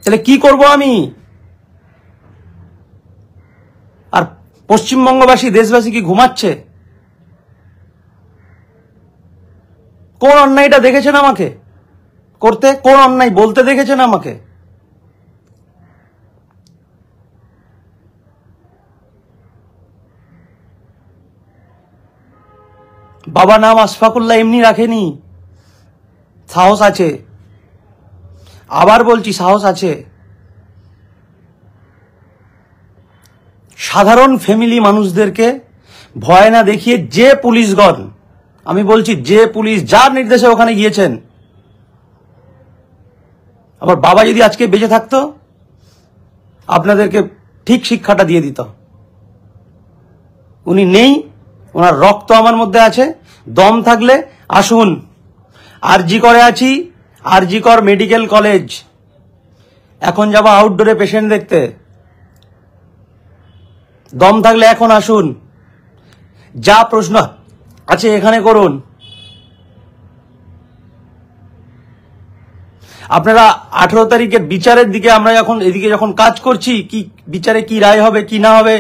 তাহলে কি করব আমি? আর পশ্চিমবঙ্গবাসী, দেশবাসী কি ঘুমাচ্ছে? কোন অন্যায়টা দেখেছেন আমাকে করতে? কোন অন্যায় বলতে দেখেছেন আমাকে? বাবা নাম আশফাকুল্লাহ এমনি রাখেনি, সাহস আছে। আবার বলছি, সাহস আছে। সাধারণ ফ্যামিলি মানুষদেরকে ভয় না দেখিয়ে যে পুলিশগণ, আমি বলছি যে পুলিশ যার নির্দেশে ওখানে গিয়েছেন, আবার বাবা যদি আজকে বেঁচে থাকতো আপনাদেরকে ঠিক শিক্ষাটা দিয়ে দিত। উনি নেই, ওনার রক্ত আমার মধ্যে আছে। দম থাকলে আসুন, আরজি করে আছি, আরজি কর মেডিকেল কলেজ। এখন যাবো আউটডোরে পেশেন্ট দেখতে। দম থাকলে এখন আসুন, যা প্রশ্ন আছে এখানে করুন। আপনারা 18 তারিখের বিচারের দিকে আমরা এদিকে যখন কাজ করছি, কি বিচারে কি রায় হবে কি না হবে,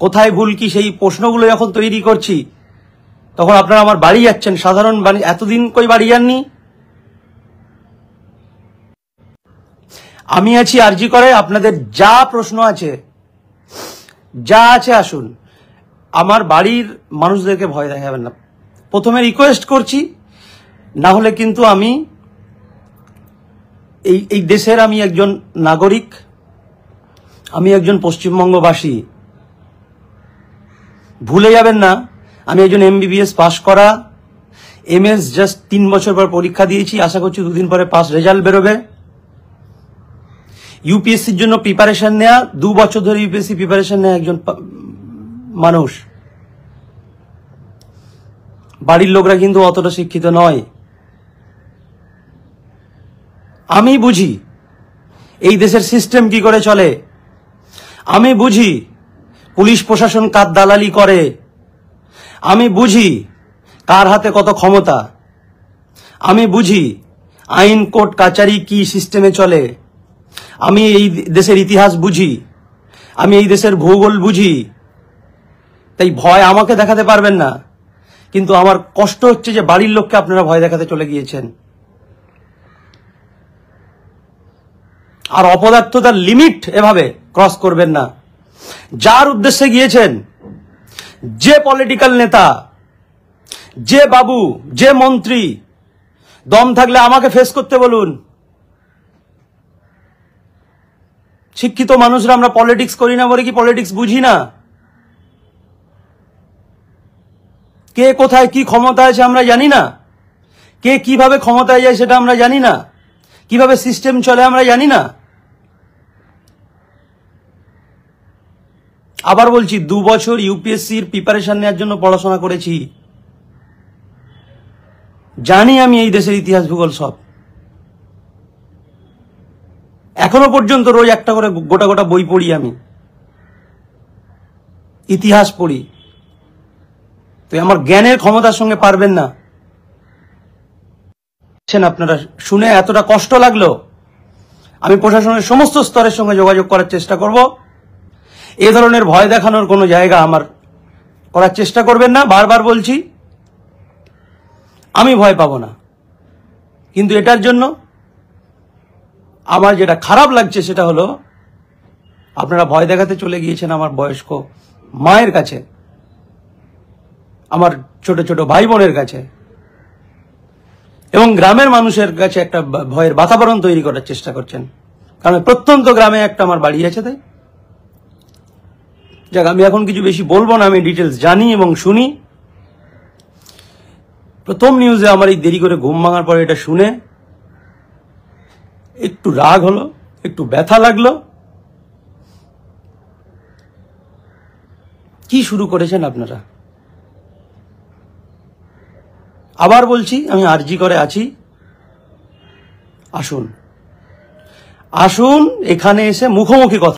কোথায় ভুল কি, সেই প্রশ্নগুলো যখন তৈরি করছি, তখন আপনারা আমার বাড়ি যাচ্ছেন। সাধারণ বাড়ি এতদিন কই বাড়ি যাননি? আমি আছি আরজি করে। আপনাদের যা প্রশ্ন আছে, যা আছে আসুন। আমার বাড়ির মানুষদেরকে ভয় দেখাবেন না। প্রথমে রিকোয়েস্ট করছি, না হলে কিন্তু আমি এই দেশের আমি একজন নাগরিক, আমি একজন পশ্চিমবঙ্গবাসী। ভুলে যাবেন না, আমি একজন MBBS পাস করা, MS জাস্ট 3 বছর পর পরীক্ষা দিয়েছি। আশা করছি 2 দিন পরে পাস রেজাল্ট বেরোবে। ইউপিএসসির জন্য প্রিপারেশন নেয়া, 2 বছর ধরে ইউপিএসসি প্রিপারেশন নেয়া একজন মানুষ। বাড়ির লোকরা কিন্তু অতটা শিক্ষিত নয়। আমি বুঝি এই দেশের সিস্টেম কি করে চলে, আমি বুঝি পুলিশ প্রশাসন কার দালালি করে, আমি বুঝি কার হাতে কত ক্ষমতা, আমি বুঝি আইন কোর্ট কাচারি কি সিস্টেমে চলে, আমি এই দেশের ইতিহাস বুঝি, আমি এই দেশের ভূগোল বুঝি। তাই ভয় আমাকে দেখাতে পারবেন না। কিন্তু আমার কষ্ট হচ্ছে যে বাড়ির লোককে আপনারা ভয় দেখাতে চলে গিয়েছেন। আর অপদার্থতার লিমিট এভাবে ক্রস করবেন না। যার উদ্দেশ্যে গিয়েছেন, যে পলিটিক্যাল নেতা, যে বাবু, যে মন্ত্রী, দম থাকলে আমাকে ফেস করতে বলুন। শিক্ষিত মানুষরা আমরা পলিটিক্স করি না বলে কি পলিটিক্স বুঝি না? কে কোথায় কি ক্ষমতা আছে আমরা জানি না, কে কিভাবে ক্ষমতায় যায় সেটা আমরা জানি না, কিভাবে সিস্টেম চলে আমরা জানি না। আবার বলছি, 2 বছর ইউপিএসসির প্রিপারেশন নেওয়ার জন্য পড়াশোনা করেছি। জানি আমি এই দেশের ইতিহাস ভূগোল সব। এখনো পর্যন্ত রোজ একটা করে গোটা গোটা বই পড়ি, আমি ইতিহাস পড়ি। তো আমার জ্ঞানের ক্ষমতার সঙ্গে পারবেন না। আপনারা শুনে এতটা কষ্ট লাগলো। আমি প্রশাসনের সমস্ত স্তরের সঙ্গে যোগাযোগ করার চেষ্টা করব। এ ধরনের ভয় দেখানোর কোনো জায়গা আমার করার চেষ্টা করবেন না। বারবার বলছি, আমি ভয় পাবো না। কিন্তু এটার জন্য আমার যেটা খারাপ লাগছে সেটা হলো, আপনারা ভয় দেখাতে চলে গিয়েছেন আমার বয়স্ক মায়ের কাছে, আমার ছোট ছোট ভাই বোনের কাছে, এবং গ্রামের মানুষের কাছে একটা ভয়ের বাতাবরণ তৈরি করার চেষ্টা করছেন। কারণ প্রত্যন্ত গ্রামে একটা আমার বাড়ি আছে। তাই যাক, আমি এখন কিছু বেশি বলবো না, আমি ডিটেলস জানি এবং শুনি। প্রথম নিউজে আমার এই দেরি করে ঘুম ভাঙার পরে এটা শুনে একটু রাগ হলো, একটু ব্যথা লাগলো। কি শুরু করেছেন আপনারা? আবার বলছি, আমি আরজি করে আছি। আসুন, আসুন, এখানে এসে মুখোমুখি কথা